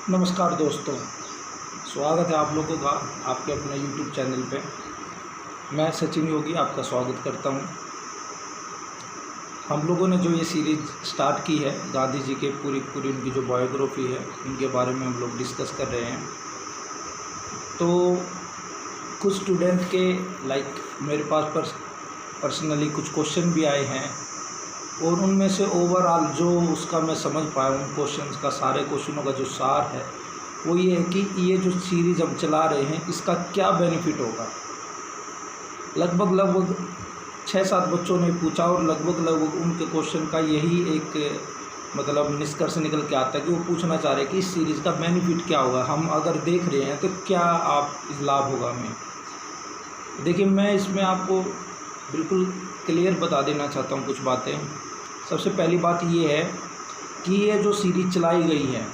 नमस्कार दोस्तों, स्वागत है आप लोगों का आपके अपने YouTube चैनल पे। मैं सचिन योगी आपका स्वागत करता हूँ। हम लोगों ने जो ये सीरीज़ स्टार्ट की है गांधी जी के पूरी उनकी जो बायोग्राफी है उनके बारे में हम लोग डिस्कस कर रहे हैं। तो कुछ स्टूडेंट के मेरे पास पर्सनली कुछ क्वेश्चन भी आए हैं और उनमें से ओवरऑल जो उसका मैं समझ पाया उन क्वेश्चंस का, सारे क्वेश्चनों का जो सार है वो ये है कि ये जो सीरीज़ हम चला रहे हैं इसका क्या बेनिफिट होगा। लगभग 6-7 बच्चों ने पूछा और लगभग उनके क्वेश्चन का यही एक निष्कर्ष निकल के आता है कि वो पूछना चाह रहे हैं कि इस सीरीज़ का बेनिफिट क्या होगा, हम अगर देख रहे हैं तो क्या लाभ होगा हमें। देखिए, मैं इसमें आपको बिल्कुल क्लियर बता देना चाहता हूँ कुछ बातें। सबसे पहली बात ये है कि ये जो सीरीज़ चलाई गई है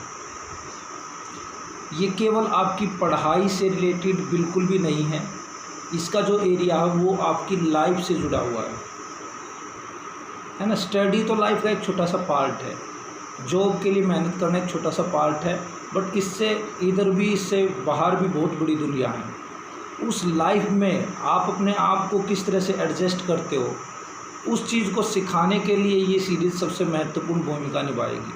ये केवल आपकी पढ़ाई से रिलेटेड बिल्कुल भी नहीं है। इसका जो एरिया है वो आपकी लाइफ से जुड़ा हुआ है ना। स्टडी तो लाइफ का एक छोटा सा पार्ट है, जॉब के लिए मेहनत करना एक छोटा सा पार्ट है, बट इससे इधर भी इससे बाहर भी बहुत बड़ी दुनिया है। उस लाइफ में आप अपने आप को किस तरह से एडजस्ट करते हो, उस चीज़ को सिखाने के लिए ये सीरीज़ सबसे महत्वपूर्ण भूमिका निभाएगी,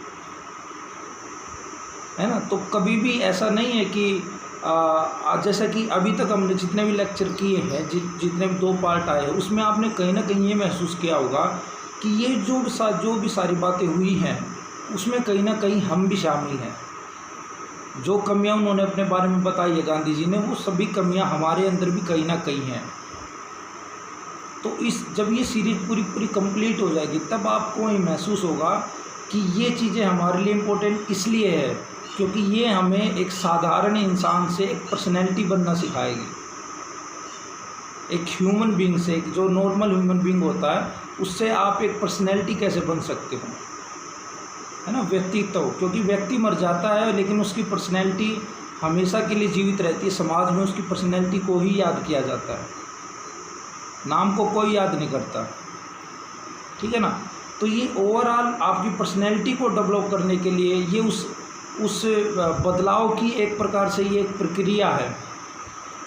है ना। तो कभी भी ऐसा नहीं है कि जैसा कि अभी तक हमने जितने भी लेक्चर किए हैं, जितने भी 2 पार्ट आए हैं, उसमें आपने कहीं ना कहीं ये महसूस किया होगा कि ये जो भी सारी बातें हुई हैं उसमें कहीं ना कहीं हम भी शामिल हैं। जो कमियां उन्होंने अपने बारे में बताई है गांधी जी ने, वो सभी कमियां हमारे अंदर भी कहीं ना कहीं हैं। तो जब ये सीरीज़ पूरी कंप्लीट हो जाएगी तब आपको ये महसूस होगा कि ये चीज़ें हमारे लिए इम्पोर्टेंट इसलिए है क्योंकि ये हमें एक साधारण इंसान से एक पर्सनैलिटी बनना सिखाएगी। एक ह्यूमन बीइंग से, एक जो नॉर्मल ह्यूमन बीइंग होता है उससे आप एक पर्सनैलिटी कैसे बन सकते हो, है ना, व्यक्तित्व। क्योंकि व्यक्ति मर जाता है लेकिन उसकी पर्सनैलिटी हमेशा के लिए जीवित रहती है। समाज में उसकी पर्सनैलिटी को ही याद किया जाता है, नाम को कोई याद नहीं करता, ठीक है ना। तो ये ओवरऑल आपकी पर्सनैलिटी को डेवलप करने के लिए ये उस बदलाव की एक प्रकार से ये एक प्रक्रिया है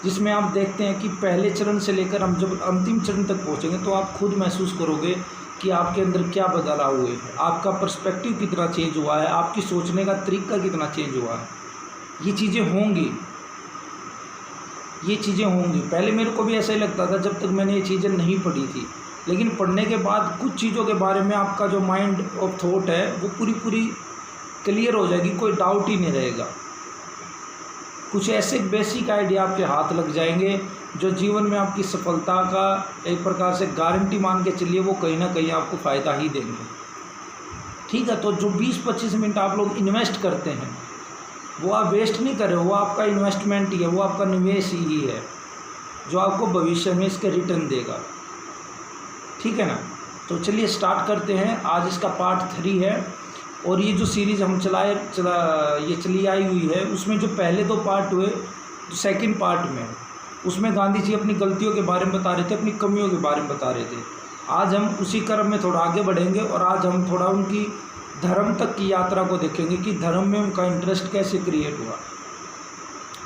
जिसमें आप देखते हैं कि पहले चरण से लेकर हम जब अंतिम चरण तक पहुँचेंगे तो आप खुद महसूस करोगे कि आपके अंदर क्या बदलाव हुए हैं, आपका पर्सपेक्टिव कितना चेंज हुआ है, आपकी सोचने का तरीका कितना चेंज हुआ है। ये चीज़ें होंगी। पहले मेरे को भी ऐसा ही लगता था जब तक मैंने ये चीज़ें नहीं पढ़ी थी, लेकिन पढ़ने के बाद कुछ चीज़ों के बारे में आपका जो माइंड ऑफ थॉट है वो पूरी क्लियर हो जाएगी, कोई डाउट ही नहीं रहेगा। कुछ ऐसे बेसिक आइडिया आपके हाथ लग जाएंगे जो जीवन में आपकी सफलता का एक प्रकार से गारंटी मान के चलिए, वो कहीं ना कहीं आपको फ़ायदा ही देंगे, ठीक है। तो जो 20-25 मिनट आप लोग इन्वेस्ट करते हैं वो आप वेस्ट नहीं कर रहे हो, वो आपका इन्वेस्टमेंट ही है, वो आपका निवेश ही है जो आपको भविष्य में इसके रिटर्न देगा, ठीक है ना। तो चलिए स्टार्ट करते हैं। आज इसका पार्ट 3 है और ये जो सीरीज़ हम ये चली आई हुई है उसमें जो पहले 2 पार्ट हुए, जो सेकंड पार्ट में उसमें गांधी जी अपनी गलतियों के बारे में बता रहे थे, अपनी कमियों के बारे में बता रहे थे। आज हम उसी क्रम में थोड़ा आगे बढ़ेंगे और आज हम थोड़ा उनकी धर्म तक की यात्रा को देखेंगे कि धर्म में उनका इंटरेस्ट कैसे क्रिएट हुआ,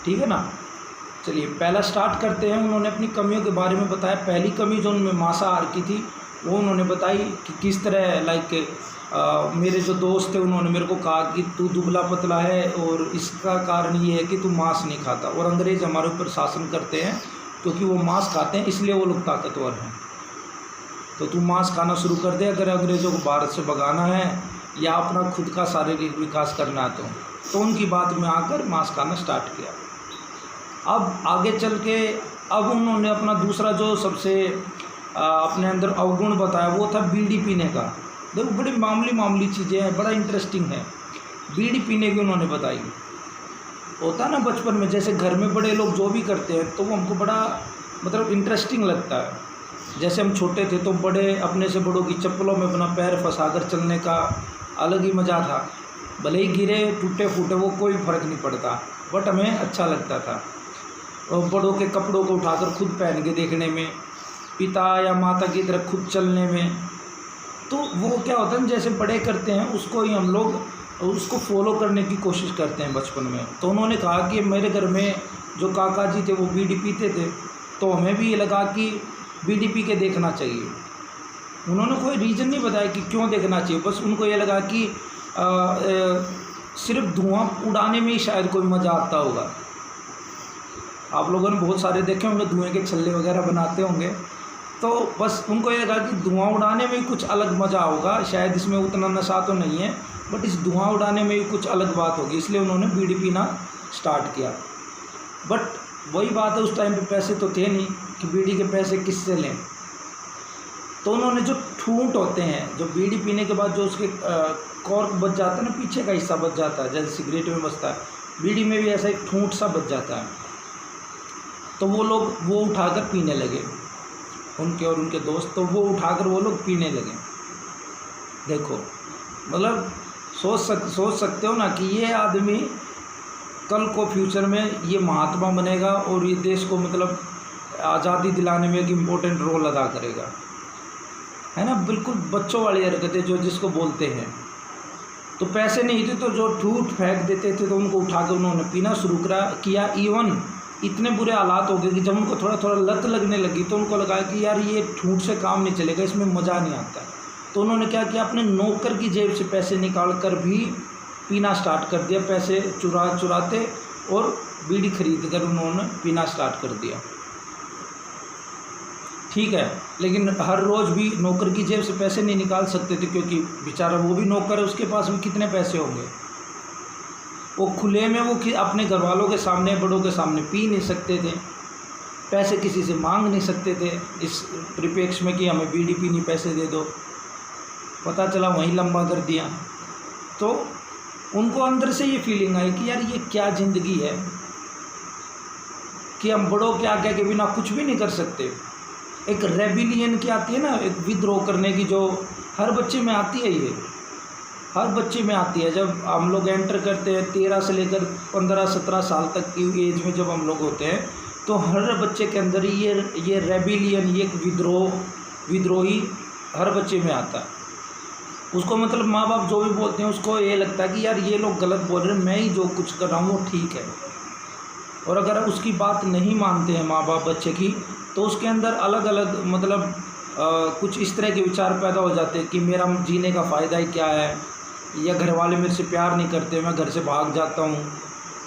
ठीक है ना। चलिए पहला स्टार्ट करते हैं। उन्होंने अपनी कमियों के बारे में बताया। पहली कमी जो उनमें मांसाहार की थी वो उन्होंने बताई कि किस तरह मेरे जो दोस्त थे उन्होंने मेरे को कहा कि तू दुबला पतला है और इसका कारण ये है कि तू मांस नहीं खाता, और अंग्रेज़ हमारे ऊपर शासन करते हैं क्योंकि वो मांस खाते हैं इसलिए वो लोग ताकतवर हैं। तो तू मांस खाना शुरू कर दे अगर अंग्रेज़ों को भारत से भगाना है या अपना खुद का शारीरिक विकास करना है तो उनकी बात में आकर मांस खाना स्टार्ट किया। अब आगे चल के अब उन्होंने अपना दूसरा जो सबसे अपने अंदर अवगुण बताया वो था बीड़ी पीने का। देखो बड़ी मामूली चीज़ें हैं, बड़ा इंटरेस्टिंग है। बीड़ी पीने की उन्होंने बताई। होता है ना बचपन में जैसे घर में बड़े लोग जो भी करते हैं तो वो हमको बड़ा इंटरेस्टिंग लगता है। जैसे हम छोटे थे तो बड़े अपने से बड़ों की चप्पलों में अपना पैर फंसाकर चलने का अलग ही मज़ा था। भले ही गिरे टूटे फूटे वो कोई फ़र्क नहीं पड़ता, बट हमें अच्छा लगता था। और बड़ों के कपड़ों को उठाकर खुद पहन के देखने में, पिता या माता की तरह खुद चलने में, तो वो क्या होता है जैसे बड़े करते हैं उसको ही हम लोग और उसको फॉलो करने की कोशिश करते हैं बचपन में। तो उन्होंने कहा कि मेरे घर में जो काका जी थे वो बीड़ी पीते थे, तो हमें भी ये लगा कि बीड़ी पी के देखना चाहिए। उन्होंने कोई रीज़न नहीं बताया कि क्यों देखना चाहिए, बस उनको ये लगा कि सिर्फ धुआं उड़ाने में ही शायद कोई मज़ा आता होगा। आप लोगों ने बहुत सारे देखे होंगे, धुएं के छल्ले वगैरह बनाते होंगे, तो बस उनको ये लगा कि धुआं उड़ाने में ही कुछ अलग मज़ा होगा, शायद इसमें उतना नशा तो नहीं है बट इस धुआं उड़ाने में ही कुछ अलग बात होगी, इसलिए उन्होंने बीड़ी पीना स्टार्ट किया। बट वही बात है, उस टाइम पे पैसे तो थे नहीं कि बीड़ी के पैसे किससे लें। तो उन्होंने जो ठूंठ होते हैं, जो बीड़ी पीने के बाद जो उसके कॉर्क बच जाता है ना, पीछे का हिस्सा बच जाता है, जैसे सिगरेट में बचता है, बीड़ी में भी ऐसा एक ठूंठ सा बच जाता है। तो वो लोग वो उठाकर पीने लगे, उनके और उनके दोस्त, तो वो उठाकर वो लोग पीने लगे। देखो मतलब सोच सकते हो ना कि ये आदमी कल को फ्यूचर में ये महात्मा बनेगा और ये देश को मतलब आज़ादी दिलाने में एक इम्पोर्टेंट रोल अदा करेगा, है ना। बिल्कुल बच्चों वाली हरकतें जो जिसको बोलते हैं। तो पैसे नहीं थे तो जो ठूठ फेंक देते थे तो उनको उठा के उन्होंने पीना शुरू किया। इवन इतने बुरे हालात हो गए कि जब उनको थोड़ा थोड़ा लत लगने लगी तो उनको लगा कि यार ये ठूठ से काम नहीं चलेगा, इसमें मज़ा नहीं आता। तो उन्होंने क्या किया, अपने नौकर की जेब से पैसे निकाल कर भी पीना स्टार्ट कर दिया, पैसे चुराते और बीड़ी खरीद कर उन्होंने पीना स्टार्ट कर दिया। ठीक है, लेकिन हर रोज़ भी नौकर की जेब से पैसे नहीं निकाल सकते थे, क्योंकि बेचारा वो भी नौकर है, उसके पास भी कितने पैसे होंगे। वो खुले में वो अपने घर वालों के सामने, बड़ों के सामने पी नहीं सकते थे, पैसे किसी से मांग नहीं सकते थे इस परिप्रेक्ष्य में कि हमें बीड़ी पीनी, पैसे दे दो। पता चला वहीं लंबा कर दिया। तो उनको अंदर से ये फीलिंग आई कि यार ये क्या ज़िंदगी है कि हम बड़ों के आगे के बिना कुछ भी नहीं कर सकते। एक रेबिलियन की आती है ना, एक विद्रोह करने की, जो हर बच्चे में आती है, ये हर बच्चे में आती है। जब हम लोग एंटर करते हैं 13 से लेकर 15-17 साल तक की एज में जब हम लोग होते हैं, तो हर बच्चे के अंदर ये रेबिलियन, ये विद्रोही हर बच्चे में आता है। उसको मतलब माँ बाप जो भी बोलते हैं उसको ये लगता है कि यार ये लोग गलत बोल रहे हैं, मैं ही जो कुछ कर रहा हूँ वो ठीक है। और अगर उसकी बात नहीं मानते हैं माँ बाप बच्चे की, तो उसके अंदर अलग अलग मतलब कुछ इस तरह के विचार पैदा हो जाते हैं कि मेरा जीने का फ़ायदा ही क्या है, या घर वाले मेरे से प्यार नहीं करते, मैं घर से भाग जाता हूँ,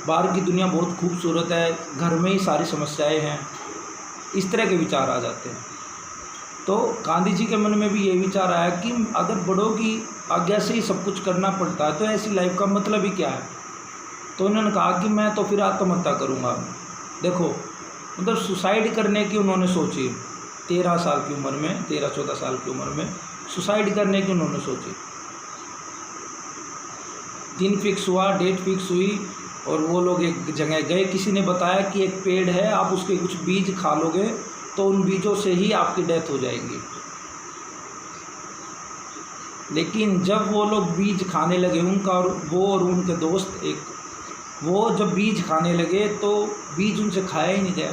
बाहर की दुनिया बहुत खूबसूरत है, घर में ही सारी समस्याएं हैं, इस तरह के विचार आ जाते हैं। तो गांधी जी के मन में भी ये विचार आया कि अगर बड़ों की आज्ञा से ही सब कुछ करना पड़ता है तो ऐसी लाइफ का मतलब ही क्या है। तो उन्होंने कहा कि मैं तो फिर आत्महत्या करूँगा। देखो मतलब सुसाइड करने की उन्होंने सोची, 13 साल की उम्र में, 13-14 साल की उम्र में सुसाइड करने की उन्होंने सोची। दिन फिक्स हुआ, डेट फिक्स हुई और वो लोग एक जगह गए। किसी ने बताया कि एक पेड़ है, आप उसके कुछ बीज खा लोगे तो उन बीजों से ही आपकी डेथ हो जाएगी। लेकिन जब वो लोग बीज खाने लगे, उनका और उनके दोस्त वो जब बीज खाने लगे तो बीज उनसे खाया ही नहीं गया,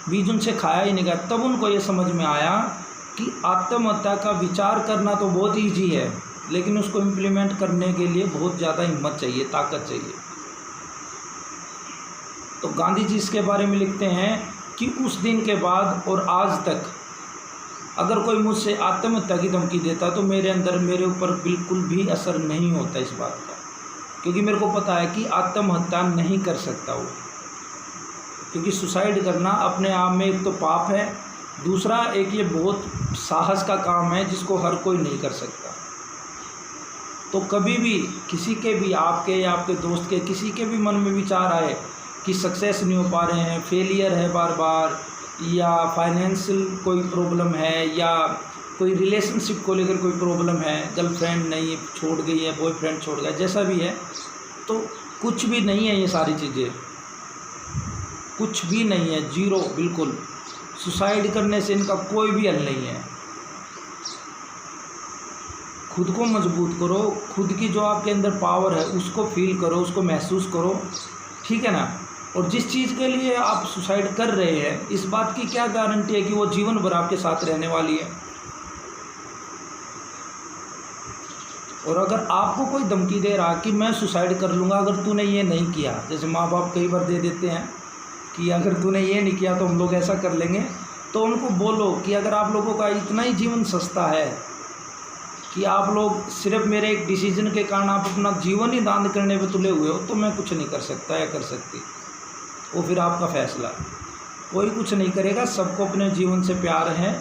बीज उनसे खाया ही नहीं गया। तब उनको ये समझ में आया कि आत्महत्या का विचार करना तो बहुत ईजी है, लेकिन उसको इम्प्लीमेंट करने के लिए बहुत ज़्यादा हिम्मत चाहिए, ताकत चाहिए। तो गांधी जी इसके बारे में लिखते हैं कि उस दिन के बाद और आज तक अगर कोई मुझसे आत्महत्या की धमकी देता तो मेरे ऊपर बिल्कुल भी असर नहीं होता इस बात का, क्योंकि मेरे को पता है कि आत्महत्या नहीं कर सकता वो, क्योंकि सुसाइड करना अपने आप में एक तो पाप है, दूसरा एक ये बहुत साहस का काम है जिसको हर कोई नहीं कर सकता। तो कभी भी किसी के भी, आपके या आपके दोस्त के, किसी के भी मन में विचार आए कि सक्सेस नहीं हो पा रहे हैं, फेलियर है बार बार, या फाइनेंशियल कोई प्रॉब्लम है, या कोई रिलेशनशिप को लेकर कोई प्रॉब्लम है, गर्लफ्रेंड नहीं छोड़ गई है, बॉयफ्रेंड छोड़ गया, जैसा भी है, तो कुछ भी नहीं है, ये सारी चीज़ें कुछ भी नहीं है, जीरो, बिल्कुल। सुसाइड करने से इनका कोई भी हल नहीं है। खुद को मजबूत करो, खुद की जो आपके अंदर पावर है उसको फील करो, उसको महसूस करो, ठीक है ना। और जिस चीज़ के लिए आप सुसाइड कर रहे हैं, इस बात की क्या गारंटी है कि वो जीवन भर आपके साथ रहने वाली है। और अगर आपको कोई धमकी दे रहा कि मैं सुसाइड कर लूँगा अगर तूने ये नहीं किया, जैसे माँ बाप कई बार दे देते हैं कि अगर तूने ये नहीं किया तो हम लोग ऐसा कर लेंगे, तो उनको बोलो कि अगर आप लोगों का इतना ही जीवन सस्ता है कि आप लोग सिर्फ मेरे एक डिसीजन के कारण आप अपना जीवन ही दान करने पे तुले हुए हो, तो मैं कुछ नहीं कर सकता या कर सकती, वो फिर आपका फैसला। कोई कुछ नहीं करेगा, सबको अपने जीवन से प्यार है,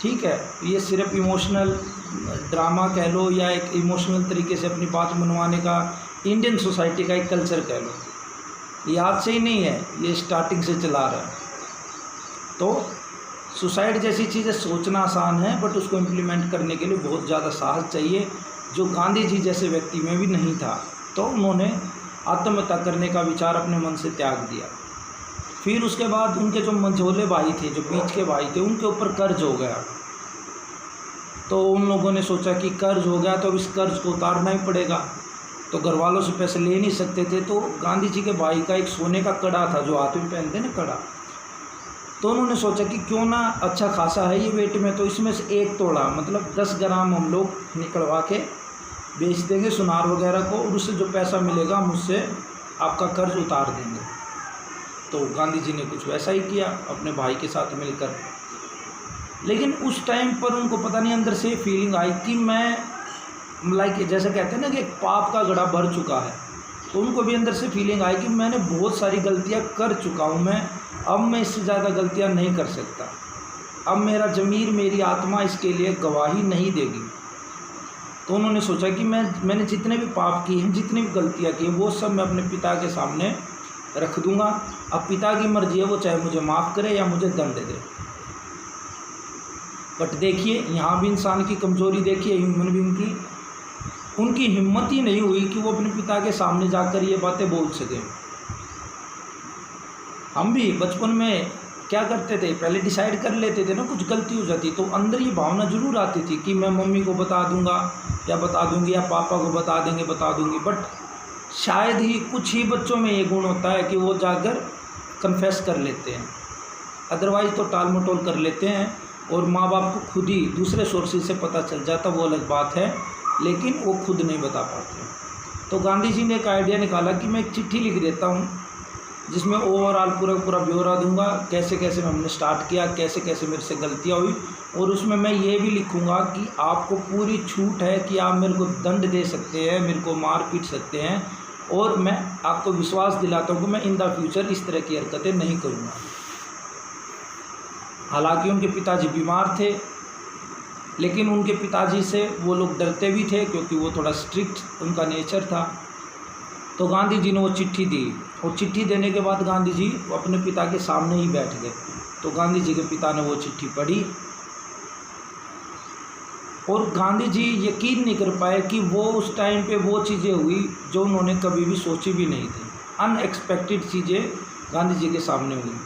ठीक है। ये सिर्फ इमोशनल ड्रामा कह लो या एक इमोशनल तरीके से अपनी बात मनवाने का इंडियन सोसाइटी का एक कल्चर कह लो, ये आज से ही नहीं है, ये स्टार्टिंग से चला रहा है। तो सुसाइड जैसी चीज़ें सोचना आसान है, बट उसको इम्प्लीमेंट करने के लिए बहुत ज़्यादा साहस चाहिए, जो गांधी जी जैसे व्यक्ति में भी नहीं था। तो उन्होंने आत्महत्या करने का विचार अपने मन से त्याग दिया। फिर उसके बाद उनके जो मंझोले भाई थे, जो बीच के भाई थे, उनके ऊपर कर्ज हो गया। तो उन लोगों ने सोचा कि कर्ज हो गया तो अब इस कर्ज को उतारना ही पड़ेगा, तो घर वालों से पैसे ले नहीं सकते थे। तो गांधी जी के भाई का एक सोने का कड़ा था, जो हाथ में पहनते ना कड़ा, तो उन्होंने सोचा कि क्यों ना, अच्छा खासा है ये वेट में, तो इसमें से 1 तोड़ा मतलब 10 ग्राम हम लोग निकलवा के बेच देंगे सुनार वगैरह को, और उससे जो पैसा मिलेगा हम उससे आपका कर्ज उतार देंगे। तो गांधी जी ने कुछ वैसा ही किया अपने भाई के साथ मिलकर। लेकिन उस टाइम पर उनको पता नहीं अंदर से फीलिंग आई कि मैं लाइक जैसे कहते हैं ना कि एक पाप का घड़ा भर चुका है, तो उनको भी अंदर से फीलिंग आई कि मैंने बहुत सारी गलतियां कर चुका हूं मैं, अब मैं इससे ज़्यादा गलतियां नहीं कर सकता, अब मेरा ज़मीर मेरी आत्मा इसके लिए गवाही नहीं देगी। तो उन्होंने सोचा कि मैंने जितने भी पाप किए हैं, जितनी भी गलतियां की हैं, वो सब मैं अपने पिता के सामने रख दूंगा। अब पिता की मर्जी है, वो चाहे मुझे माफ़ करे या मुझे दंड दे। बट देखिए यहाँ भी इंसान की कमज़ोरी देखिए, ह्यूमन बीइंग की, उनकी हिम्मत ही नहीं हुई कि वो अपने पिता के सामने जाकर ये बातें बोल सकें। हम भी बचपन में क्या करते थे, पहले डिसाइड कर लेते थे ना, कुछ गलती हो जाती तो अंदर ये भावना जरूर आती थी कि मैं मम्मी को बता दूंगा या बता दूंगी या पापा को बता देंगे, बता दूंगी। बट शायद ही कुछ ही बच्चों में ये गुण होता है कि वो जाकर कन्फेस कर लेते हैं, अदरवाइज़ तो टाल मटोल कर लेते हैं और माँ बाप को खुद ही दूसरे सोर्सेज से पता चल जाता, वो अलग बात है, लेकिन वो खुद नहीं बता पाते। तो गांधी जी ने एक आइडिया निकाला कि मैं एक चिट्ठी लिख देता हूँ जिसमें ओवरऑल पूरा ब्यौरा दूंगा, कैसे कैसे हमने स्टार्ट किया, कैसे कैसे मेरे से गलतियाँ हुई, और उसमें मैं ये भी लिखूंगा कि आपको पूरी छूट है कि आप मेरे को दंड दे सकते हैं, मेरे को मार पीट सकते हैं, और मैं आपको विश्वास दिलाता हूँ कि मैं इन द फ्यूचर इस तरह की हरकतें नहीं करूँगा। हालांकि उनके पिताजी बीमार थे, लेकिन उनके पिताजी से वो लोग डरते भी थे क्योंकि वो थोड़ा स्ट्रिक्ट उनका नेचर था। तो गांधी जी ने वो चिट्ठी दी, और चिट्ठी देने के बाद गांधी जी अपने पिता के सामने ही बैठ गए। तो गांधी जी के पिता ने वो चिट्ठी पढ़ी, और गांधी जी यकीन नहीं कर पाए कि वो उस टाइम पे वो चीज़ें हुई जो उन्होंने कभी भी सोची भी नहीं थी। अनएक्सपेक्टेड चीज़ें गांधी जी के सामने हुई।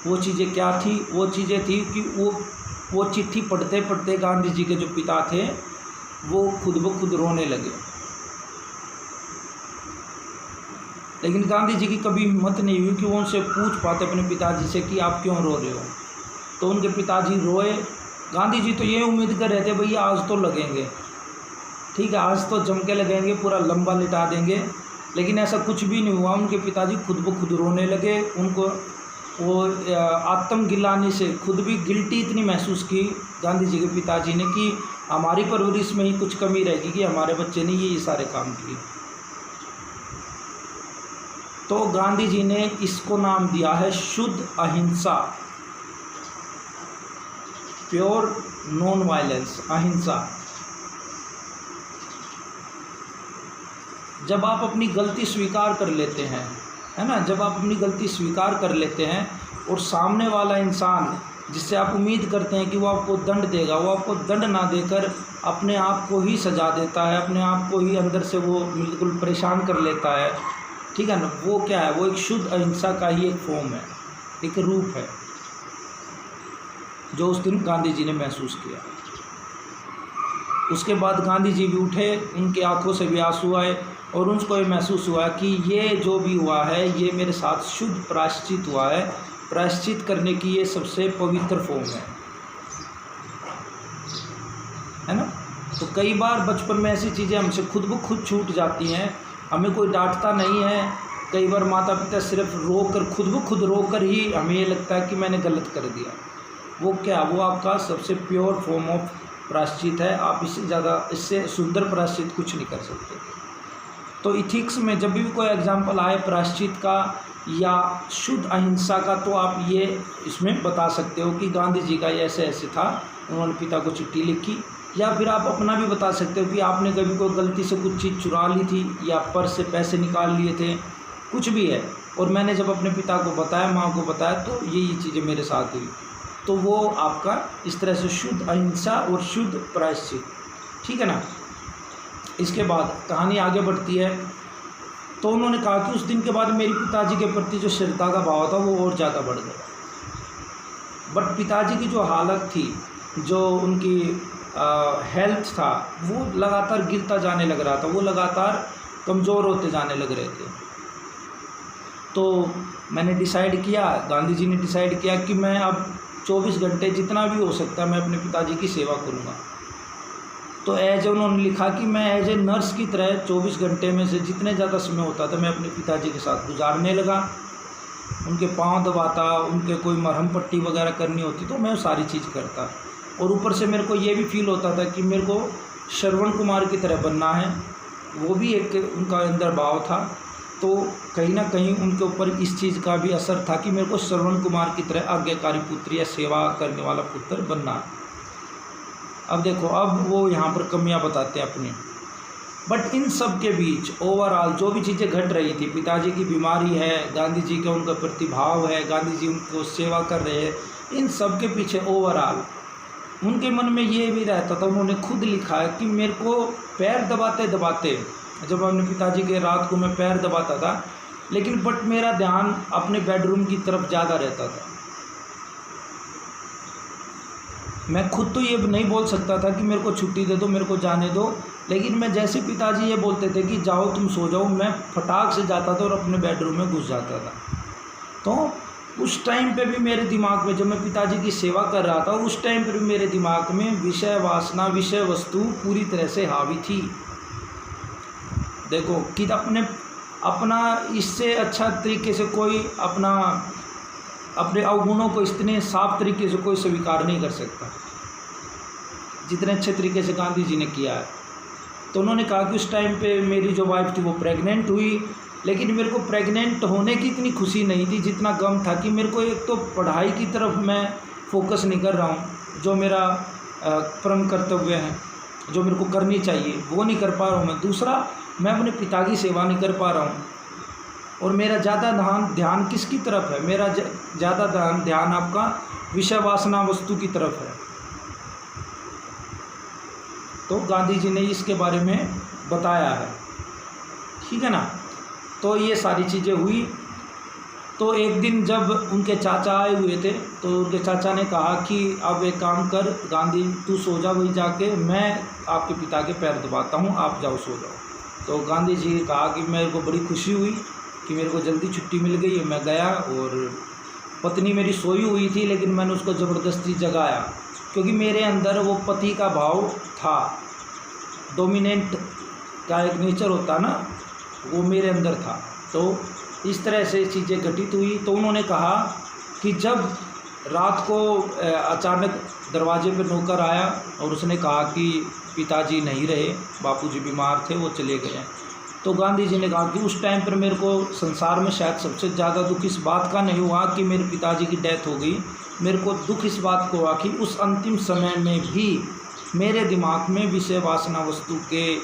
वो चीज़ें क्या थी? वो चीज़ें थी कि वो चिट्ठी पढ़ते पढ़ते गांधी जी के जो पिता थे वो खुद ब खुद रोने लगे। लेकिन गांधी जी की कभी हिम्मत नहीं हुई कि वो उनसे पूछ पाते अपने पिताजी से कि आप क्यों रो रहे हो। तो उनके पिताजी रोए। गांधी जी तो ये उम्मीद कर रहे थे भैया आज तो लगेंगे, ठीक है, आज तो जम के लगेंगे, पूरा लंबा लिटा देंगे, लेकिन ऐसा कुछ भी नहीं हुआ। उनके पिताजी खुद ब खुद रोने लगे। उनको वो आत्मगिलानी से खुद भी गिल्टी इतनी महसूस की गांधी जी के पिताजी ने कि हमारी परवरिश में ही कुछ कमी रहेगी कि हमारे बच्चे ने ये सारे काम किए। तो गांधी जी ने इसको नाम दिया है शुद्ध अहिंसा, प्योर नॉन वायलेंस, अहिंसा। जब आप अपनी गलती स्वीकार कर लेते हैं, है ना, जब आप अपनी गलती स्वीकार कर लेते हैं और सामने वाला इंसान जिससे आप उम्मीद करते हैं कि वो आपको दंड देगा, वो आपको दंड ना देकर अपने आप को ही सजा देता है, अपने आप को ही अंदर से वो बिल्कुल परेशान कर लेता है, ठीक है ना, वो क्या है? वो एक शुद्ध अहिंसा का ही एक फॉर्म है, एक रूप है जो उस दिन गांधी जी ने महसूस किया। उसके बाद गांधी जी भी उठे, उनकी आंखों से भी आंसू आए और उनको ये महसूस हुआ कि ये जो भी हुआ है ये मेरे साथ शुद्ध प्रायश्चित हुआ है। प्रायश्चित करने की ये सबसे पवित्र फॉर्म है ना। तो कई बार बचपन में ऐसी चीज़ें हमसे खुद ब खुद छूट जाती हैं, हमें कोई डांटता नहीं है। कई बार माता पिता सिर्फ रो कर खुद ब खुद रो कर ही हमें ये लगता है कि मैंने गलत कर दिया। वो क्या, वो आपका सबसे प्योर फॉर्म ऑफ प्रायश्चित है। आप इससे ज़्यादा, इससे सुंदर प्रायश्चित कुछ नहीं कर सकते। तो इथिक्स में जब भी कोई एग्जाम्पल आए प्रायश्चित का या शुद्ध अहिंसा का, तो आप ये इसमें बता सकते हो कि गांधी जी का ये ऐसे ऐसे था, उन्होंने पिता को चिट्ठी लिखी। या फिर आप अपना भी बता सकते हो कि आपने कभी कोई गलती से कुछ चीज़ चुरा ली थी या पर्स से पैसे निकाल लिए थे, कुछ भी है, और मैंने जब अपने पिता को बताया, माँ को बताया, तो ये चीज़ें मेरे साथ हुई। तो वो आपका इस तरह से शुद्ध अहिंसा और शुद्ध प्रायश्चित, ठीक है ना। इसके बाद कहानी आगे बढ़ती है। तो उन्होंने कहा कि उस दिन के बाद मेरे पिताजी के प्रति जो श्रद्धा का भाव था वो और ज़्यादा बढ़ गया। बट पिताजी की जो हालत थी, जो उनकी हेल्थ था, वो लगातार गिरता जाने लग रहा था, वो लगातार कमज़ोर होते जाने लग रहे थे। तो मैंने डिसाइड किया, गांधी जी ने डिसाइड किया कि मैं अब 24 घंटे जितना भी हो सकता है मैं अपने पिताजी की सेवा करूँगा। तो उन्होंने लिखा कि मैं एज ए नर्स की तरह 24 घंटे में से जितने ज़्यादा समय होता था मैं अपने पिताजी के साथ गुजारने लगा। उनके पाँव दबाता, उनके कोई मरहम पट्टी वगैरह करनी होती तो मैं वो सारी चीज़ करता। और ऊपर से मेरे को ये भी फील होता था कि मेरे को श्रवण कुमार की तरह बनना है, वो भी एक उनका अंदर भाव था। तो कहीं ना कहीं उनके ऊपर इस चीज़ का भी असर था कि मेरे को श्रवण कुमार की तरह आज्ञाकारी पुत्र या सेवा करने वाला पुत्र बनना है। अब देखो, अब वो यहाँ पर कमियाँ बताते हैं अपनी। बट इन सब के बीच ओवरऑल जो भी चीज़ें घट रही थी, पिताजी की बीमारी है, गांधी जी का उनका प्रतिभाव है, गांधी जी उनको सेवा कर रहे हैं, इन सब के पीछे ओवरऑल उनके मन में ये भी रहता था, उन्होंने खुद लिखा है कि मेरे को पैर दबाते दबाते, जब अपने पिताजी के रात को मैं पैर दबाता था, लेकिन बट मेरा ध्यान अपने बेडरूम की तरफ ज़्यादा रहता था। मैं खुद तो ये नहीं बोल सकता था कि मेरे को छुट्टी दे दो, मेरे को जाने दो, लेकिन मैं जैसे पिताजी ये बोलते थे कि जाओ तुम सो जाओ, मैं फटाक से जाता था और अपने बेडरूम में घुस जाता था। तो उस टाइम पे भी मेरे दिमाग में, जब मैं पिताजी की सेवा कर रहा था, उस टाइम पे भी मेरे दिमाग में विषय वासना, विषय वस्तु पूरी तरह से हावी थी। देखो कि अपना इससे अच्छा तरीके से कोई अपने अवगुणों को इतने साफ तरीके से कोई स्वीकार नहीं कर सकता जितने अच्छे तरीके से गांधी जी ने किया है। तो उन्होंने कहा कि उस टाइम पे मेरी जो वाइफ थी वो प्रेग्नेंट हुई, लेकिन मेरे को प्रेग्नेंट होने की इतनी खुशी नहीं थी जितना गम था कि मेरे को एक तो पढ़ाई की तरफ मैं फोकस नहीं कर रहा हूँ, जो मेरा परम कर्तव्य है, जो मेरे को करनी चाहिए, वो नहीं कर पा रहा हूँ मैं। दूसरा, मैं अपने पिता की सेवा नहीं कर पा रहा हूँ, और मेरा ज़्यादा ध्यान किसकी तरफ है, मेरा ज़्यादा ध्यान आपका विषय वासना वस्तु की तरफ है। तो गांधी जी ने इसके बारे में बताया है, ठीक है ना। तो ये सारी चीज़ें हुई। तो एक दिन जब उनके चाचा आए हुए थे, तो उनके चाचा ने कहा कि अब एक काम कर गांधी, तू सो जा वहीं जाके, मैं आपके पिता के पैर दबाता हूँ, आप जाओ सो जाओ। तो गांधी जी ने कहा कि मेरे को बड़ी खुशी हुई कि मेरे को जल्दी छुट्टी मिल गई है। मैं गया और पत्नी मेरी सोई हुई थी, लेकिन मैंने उसको ज़बरदस्ती जगाया, क्योंकि मेरे अंदर वो पति का भाव था, डोमिनेंट का एक नेचर होता ना, वो मेरे अंदर था। तो इस तरह से चीज़ें घटित हुई। तो उन्होंने कहा कि जब रात को अचानक दरवाजे पर नौकर आया और उसने कहा कि पिताजी नहीं रहे, बापूजी बीमार थे, वो चले गए। तो गांधी जी ने कहा कि उस टाइम पर मेरे को संसार में शायद सबसे ज़्यादा दुख इस बात का नहीं हुआ कि मेरे पिताजी की डेथ हो गई, मेरे को दुख इस बात को हुआ कि उस अंतिम समय में भी मेरे दिमाग में विषय वासना वस्तु के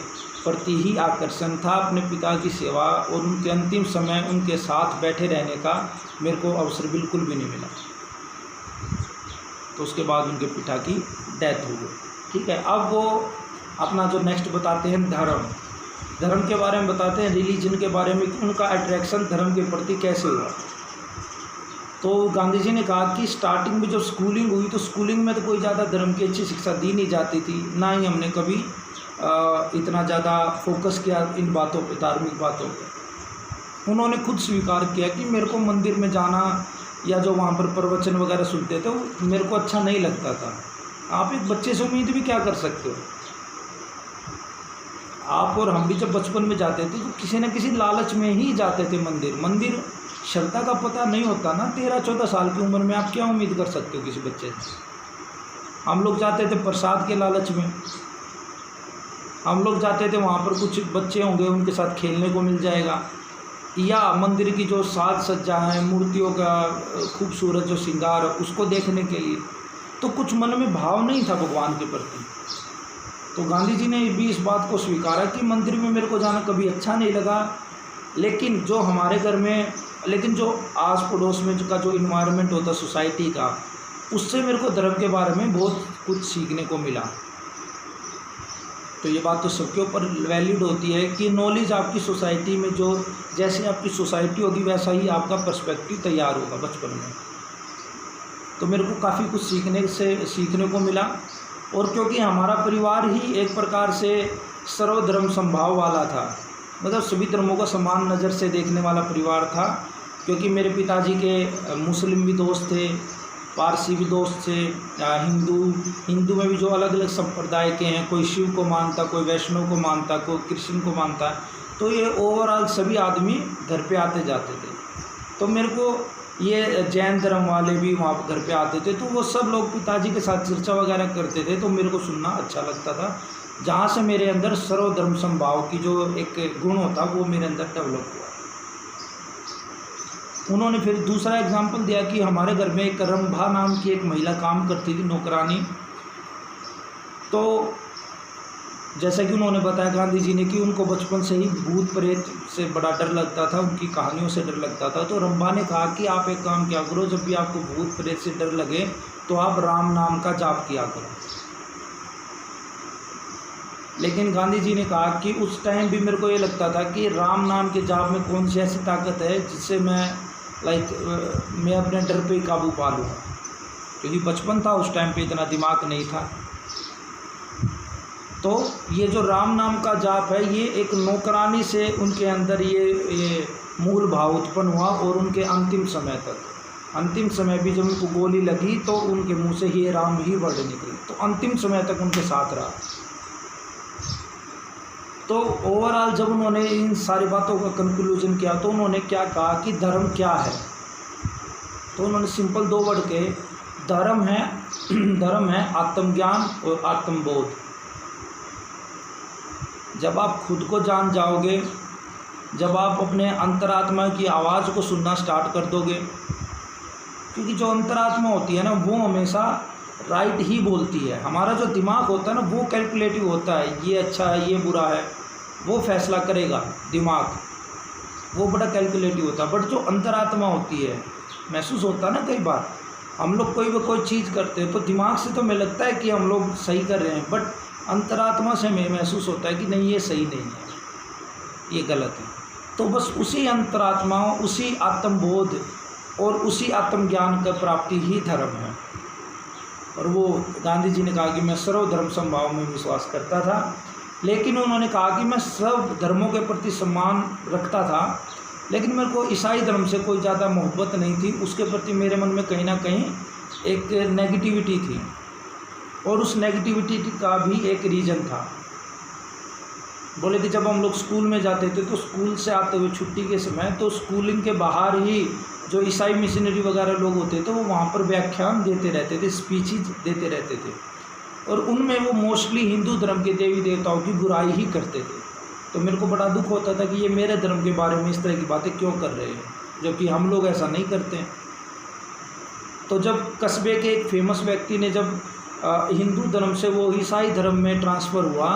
प्रति ही आकर्षण था। अपने पिता की सेवा और उनके अंतिम समय उनके साथ बैठे रहने का मेरे को अवसर बिल्कुल भी नहीं मिला। तो उसके बाद उनके पिता की डेथ हो गई, ठीक है। अब वो अपना जो नेक्स्ट बताते हैं धर्म के बारे में बताते हैं, रिलीजन के बारे में, उनका अट्रैक्शन धर्म के प्रति कैसे हुआ। तो गांधी जी ने कहा कि स्टार्टिंग में जब स्कूलिंग हुई, तो स्कूलिंग में तो कोई ज़्यादा धर्म की अच्छी शिक्षा दी नहीं जाती थी, ना ही हमने कभी इतना ज़्यादा फोकस किया इन बातों पे, धार्मिक बातों पे। उन्होंने खुद स्वीकार किया कि मेरे को मंदिर में जाना या जो वहाँ पर प्रवचन वगैरह सुनते थे वो मेरे को अच्छा नहीं लगता था। आप एक बच्चे से उम्मीद भी क्या कर सकते हो, आप और हम भी जब बचपन में जाते थे तो किसी न किसी लालच में ही जाते थे मंदिर। श्रद्धा का पता नहीं होता ना, 13-14 साल की उम्र में आप क्या उम्मीद कर सकते हो किसी बच्चे से। हम लोग जाते थे प्रसाद के लालच में, हम लोग जाते थे वहाँ पर कुछ बच्चे होंगे उनके साथ खेलने को मिल जाएगा, या मंदिर की जो साज सज्जा है, मूर्तियों का खूबसूरत जो श्रृंगार है उसको देखने के लिए। तो कुछ मन में भाव नहीं था भगवान के प्रति। तो गांधी जी ने भी इस बात को स्वीकारा कि मंदिर में मेरे को जाना कभी अच्छा नहीं लगा, लेकिन जो हमारे घर में, लेकिन जो आस पड़ोस में का जो इन्वायरमेंट होता सोसाइटी का, उससे मेरे को धर्म के बारे में बहुत कुछ सीखने को मिला। तो ये बात तो सबके ऊपर वैलिड होती है कि नॉलेज आपकी सोसाइटी में, जो जैसे आपकी सोसाइटी होगी वैसा ही आपका पर्सपेक्टिव तैयार होगा बचपन में। तो मेरे को काफ़ी कुछ सीखने को मिला। और क्योंकि हमारा परिवार ही एक प्रकार से सर्वधर्म संभाव वाला था, मतलब सभी धर्मों को समान नज़र से देखने वाला परिवार था, क्योंकि मेरे पिताजी के मुस्लिम भी दोस्त थे, पारसी भी दोस्त थे, हिंदू में भी जो अलग अलग संप्रदाय के हैं, कोई शिव को मानता, कोई वैष्णव को मानता, कोई कृष्ण को मानता। तो ये ओवरऑल सभी आदमी घर पे आते जाते थे। तो मेरे को ये जैन धर्म वाले भी वहाँ पर घर पे आते थे, तो वो सब लोग पिताजी के साथ चर्चा वगैरह करते थे, तो मेरे को सुनना अच्छा लगता था। जहाँ से मेरे अंदर सर्वधर्म संभाव की जो एक गुण होता वो मेरे अंदर डेवलप हुआ। उन्होंने फिर दूसरा एग्जाम्पल दिया कि हमारे घर में एक रंभा नाम की एक महिला काम करती थी, नौकरानी। तो जैसा कि उन्होंने बताया गांधी जी ने कि उनको बचपन से ही भूत प्रेत से बड़ा डर लगता था, उनकी कहानियों से डर लगता था। तो रंभा ने कहा कि आप एक काम किया करो, जब भी आपको भूत प्रेत से डर लगे तो आप राम नाम का जाप किया करो। लेकिन गांधी जी ने कहा कि उस टाइम भी मेरे को ये लगता था कि राम नाम के जाप में कौन सी ऐसी ताकत है जिससे मैं अपने डर पे काबू पा लूँगा, क्योंकि बचपन था, उस टाइम पे इतना दिमाग नहीं था। तो ये जो राम नाम का जाप है, ये एक नौकरानी से उनके अंदर ये मूल भाव उत्पन्न हुआ। और उनके अंतिम समय भी जब उनको गोली लगी तो उनके मुंह से ही राम ही वर्ड निकली, तो अंतिम समय तक उनके साथ रहा। तो ओवरऑल जब उन्होंने इन सारी बातों का कंक्लूजन किया तो उन्होंने क्या कहा कि धर्म क्या है। तो उन्होंने सिंपल 2 वर्ड के, धर्म है आत्मज्ञान और आत्मबोध। जब आप खुद को जान जाओगे, जब आप अपने अंतरात्मा की आवाज़ को सुनना स्टार्ट कर दोगे, क्योंकि जो अंतरात्मा होती है ना वो हमेशा राइट ही बोलती है। हमारा जो दिमाग होता है ना वो कैलकुलेटिव होता है, ये अच्छा है ये बुरा है, वो फैसला करेगा दिमाग, वो बड़ा कैलकुलेटिव होता है। बट जो अंतरात्मा होती है, महसूस होता है ना कई बार हम लोग कोई चीज़ करते हैं तो दिमाग से तो हमें लगता है कि हम लोग सही कर रहे हैं, बट अंतरात्मा से हमें महसूस होता है कि नहीं ये सही नहीं है, ये गलत है। तो बस उसी अंतरात्मा, उसी आत्मबोध और उसी आत्मज्ञान का प्राप्ति ही धर्म है। और वो गांधी जी ने कहा कि मैं सर्वधर्म संभाव में विश्वास करता था, लेकिन उन्होंने कहा कि मैं सब धर्मों के प्रति सम्मान रखता था, लेकिन मेरे को ईसाई धर्म से कोई ज़्यादा मोहब्बत नहीं थी। उसके प्रति मेरे मन में कहीं ना कहीं एक नेगेटिविटी थी, और उस नेगेटिविटी का भी एक रीज़न था। बोले कि जब हम लोग स्कूल में जाते थे तो स्कूल से आते हुए छुट्टी के समय, तो स्कूलिंग के बाहर ही जो ईसाई मिशनरी वगैरह लोग होते थे वो वहाँ पर व्याख्यान देते रहते थे, स्पीचेज देते रहते थे, और उनमें वो मोस्टली हिंदू धर्म के देवी देवताओं की बुराई ही करते थे। तो मेरे को बड़ा दुख होता था कि ये मेरे धर्म के बारे में इस तरह की बातें क्यों कर रहे हैं, जबकि हम लोग ऐसा नहीं करते। तो जब कस्बे के एक फेमस व्यक्ति ने जब हिंदू धर्म से वो ईसाई धर्म में ट्रांसफ़र हुआ,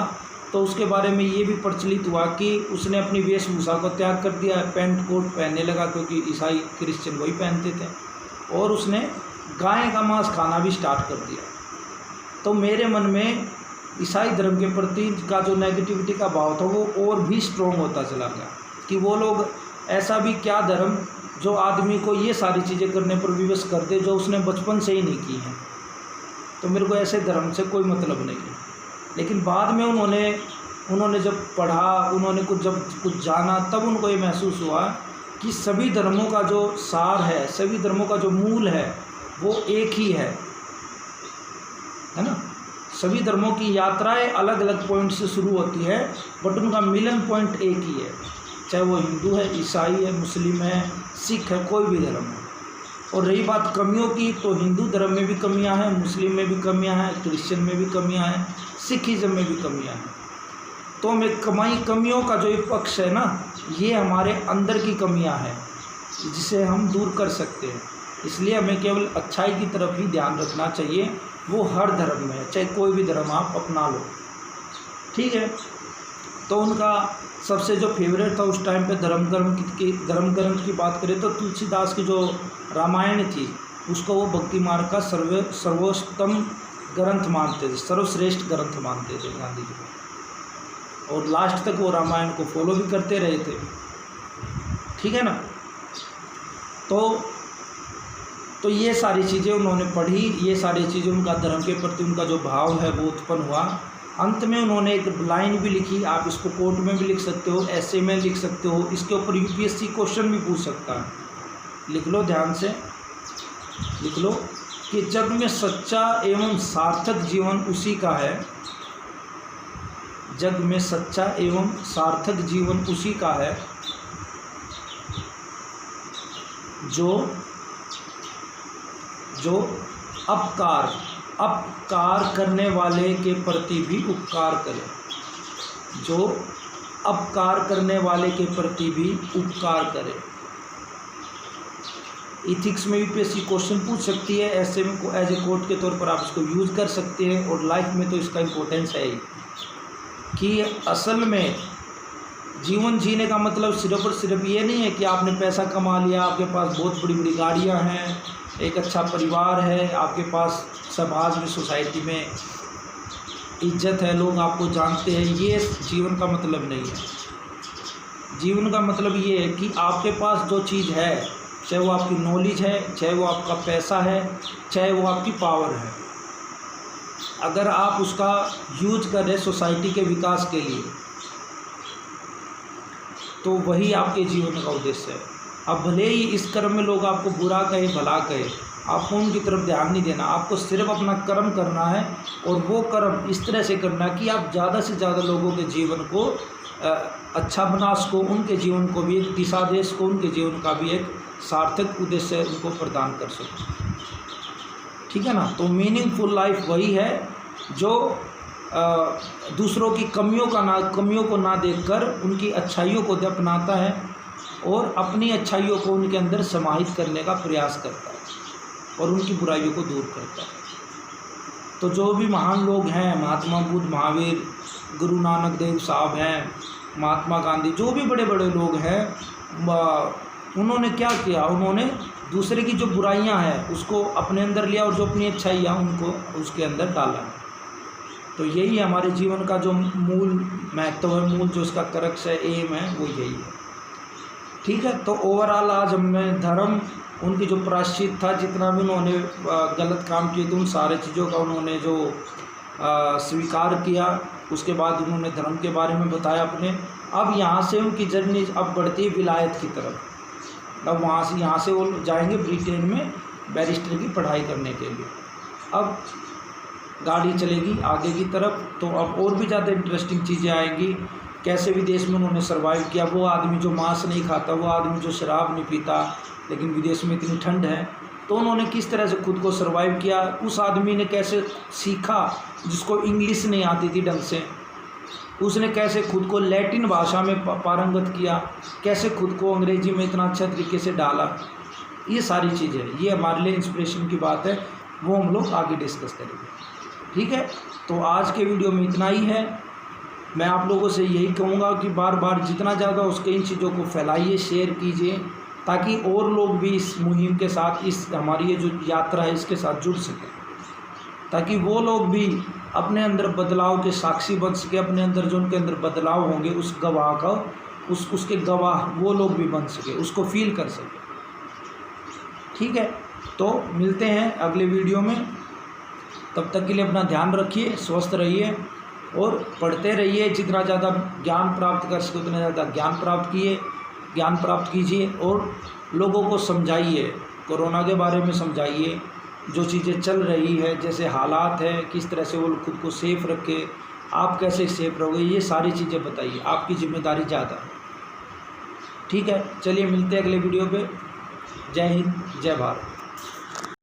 तो उसके बारे में ये भी प्रचलित हुआ कि उसने अपनी वेशभूषा को त्याग कर दिया, पैंट कोट पहनने लगा, क्योंकि ईसाई क्रिश्चियन वही पहनते थे, और उसने गाय का मांस खाना भी स्टार्ट कर दिया। तो मेरे मन में ईसाई धर्म के प्रति का जो नेगेटिविटी का भाव था वो और भी स्ट्रॉन्ग होता चला गया कि वो लोग ऐसा भी क्या धर्म जो आदमी को ये सारी चीज़ें करने पर विवश कर दे जो उसने बचपन से ही नहीं की हैं। तो मेरे को ऐसे धर्म से कोई मतलब नहीं है। लेकिन बाद में उन्होंने जब पढ़ा, उन्होंने कुछ जाना, तब उनको ये महसूस हुआ कि सभी धर्मों का जो सार है, सभी धर्मों का जो मूल है वो एक ही है ना। सभी धर्मों की यात्राएं अलग अलग पॉइंट से शुरू होती है, बट उनका मिलन पॉइंट एक ही है, चाहे वो हिंदू है, ईसाई है, मुस्लिम है, सिख है, कोई भी धर्म है। और रही बात कमियों की, तो हिंदू धर्म में भी कमियां हैं, मुस्लिम में भी कमियां हैं, क्रिश्चियन में भी कमियां हैं, सिखिज़म में भी कमियां हैं। तो हमें कमियों का जो ये पक्ष है ना, ये हमारे अंदर की कमियां हैं जिसे हम दूर कर सकते हैं। इसलिए हमें केवल अच्छाई की तरफ ही ध्यान रखना चाहिए, वो हर धर्म में है, चाहे कोई भी धर्म आप अपना लो, ठीक है। तो उनका सबसे जो फेवरेट था उस टाइम पे धर्म ग्रंथ की बात करें तो तुलसीदास की जो रामायण थी उसको वो भक्ति मार्ग का सर्वोत्तम ग्रंथ मानते थे, सर्वश्रेष्ठ ग्रंथ मानते थे गांधी जी को, और लास्ट तक वो रामायण को फॉलो भी करते रहे थे, ठीक है ना। तो ये सारी चीज़ें उन्होंने पढ़ी, ये सारी चीज़ें उनका धर्म के प्रति उनका जो भाव है वो उत्पन्न हुआ। अंत में उन्होंने एक लाइन भी लिखी, आप इसको कोर्ट में भी लिख सकते हो, ऐसे में लिख सकते हो, इसके ऊपर यूपीएससी क्वेश्चन भी पूछ सकता है, लिख लो, ध्यान से लिख लो कि जग में सच्चा एवं सार्थक जीवन उसी का है, जग में सच्चा एवं सार्थक जीवन उसी का है जो अपकार करने वाले के प्रति भी उपकार करे, जो अपकार करने वाले के प्रति भी उपकार करे। इथिक्स में यूपीएससी क्वेश्चन पूछ सकती है, ऐसे में एज ए कोट के तौर पर आप इसको यूज़ कर सकते हैं, और लाइफ में तो इसका इम्पोर्टेंस है ही कि असल में जीवन जीने का मतलब सिर्फ और सिर्फ ये नहीं है कि आपने पैसा कमा लिया, आपके पास बहुत बड़ी बड़ी गाड़ियाँ हैं, एक अच्छा परिवार है, आपके पास समाज में, सोसाइटी में इज्जत है, लोग आपको जानते हैं, ये जीवन का मतलब नहीं है। जीवन का मतलब ये है कि आपके पास जो चीज़ है, चाहे वो आपकी नॉलेज है, चाहे वो आपका पैसा है, चाहे वो आपकी पावर है, अगर आप उसका यूज कर रहे सोसाइटी के विकास के लिए, तो वही आपके जीवन का उद्देश्य है। अब भले ही इस कर्म में लोग आपको बुरा कहे, भला कहे, आपको उनकी तरफ ध्यान नहीं देना, आपको सिर्फ अपना कर्म करना है, और वो कर्म इस तरह से करना कि आप ज़्यादा से ज़्यादा लोगों के जीवन को अच्छा बना सको, उनके जीवन को भी एक दिशा दे सको, उनके जीवन का भी एक सार्थक उद्देश्य उनको प्रदान कर सको, ठीक है ना। तो मीनिंगफुल लाइफ वही है जो दूसरों की कमियों को ना देखकर उनकी अच्छाइयों को अपनाता है और अपनी अच्छाइयों को उनके अंदर समाहित करने का प्रयास करता है और उनकी बुराइयों को दूर करता है। तो जो भी महान लोग हैं, महात्मा बुद्ध, महावीर, गुरु नानक देव साहब हैं, महात्मा गांधी, जो भी बड़े बड़े लोग हैं, उन्होंने क्या किया, उन्होंने दूसरे की जो बुराइयां हैं उसको अपने अंदर लिया और जो अपनी अच्छाइयाँ उनको उसके अंदर डाला। तो यही हमारे जीवन का जो मूल महत्व है, मूल जो उसका करक्स है, एम है, वो यही है, ठीक है। तो ओवरऑल आज हमने धर्म, उनकी जो प्रायश्चित था, जितना भी उन्होंने गलत काम किए थे, उन सारे चीज़ों का उन्होंने जो स्वीकार किया, उसके बाद उन्होंने धर्म के बारे में बताया अपने। अब यहाँ से उनकी जर्नी अब बढ़ती है विलायत की तरफ। अब यहाँ से वो जाएंगे ब्रिटेन में बैरिस्टर की पढ़ाई करने के लिए। अब गाड़ी चलेगी आगे की तरफ, तो अब और भी ज़्यादा इंटरेस्टिंग चीज़ें आएंगी। कैसे विदेश में उन्होंने सर्वाइव किया, वो आदमी जो मांस नहीं खाता, वो आदमी जो शराब नहीं पीता, लेकिन विदेश में इतनी ठंड है, तो उन्होंने किस तरह से खुद को सर्वाइव किया। उस आदमी ने कैसे सीखा जिसको इंग्लिश नहीं आती थी ढंग से, उसने कैसे खुद को लैटिन भाषा में पारंगत किया, कैसे खुद को अंग्रेजी में इतना अच्छा तरीके से डाला। ये सारी चीज़ें, ये हमारे लिए इंस्पिरेशन की बात है, वो हम लोग आगे डिस्कस करेंगे, ठीक है। तो आज के वीडियो में इतना ही है। मैं आप लोगों से यही कहूँगा कि बार बार जितना ज़्यादा उसके इन चीज़ों को फैलाइए, शेयर कीजिए, ताकि और लोग भी इस मुहिम के साथ, इस हमारी ये जो यात्रा है इसके साथ जुड़ सकें, ताकि वो लोग भी अपने अंदर बदलाव के साक्षी बन सके, अपने अंदर जो उनके अंदर बदलाव होंगे उस गवाह का, उसके गवाह वो लोग भी बन सके, उसको फील कर सके, ठीक है। तो मिलते हैं अगले वीडियो में, तब तक के लिए अपना ध्यान रखिए, स्वस्थ रहिए और पढ़ते रहिए। जितना ज़्यादा ज्ञान प्राप्त कर सके उतना ज़्यादा ज्ञान प्राप्त कीजिए और लोगों को समझाइए, कोरोना के बारे में समझाइए, जो चीज़ें चल रही है, जैसे हालात है, किस तरह से वो खुद को सेफ रखे, आप कैसे सेफ रहोगे, ये सारी चीज़ें बताइए। आपकी जिम्मेदारी ज़्यादा है। ठीक है, चलिए मिलते हैं अगले वीडियो पे। जय हिंद, जय भारत।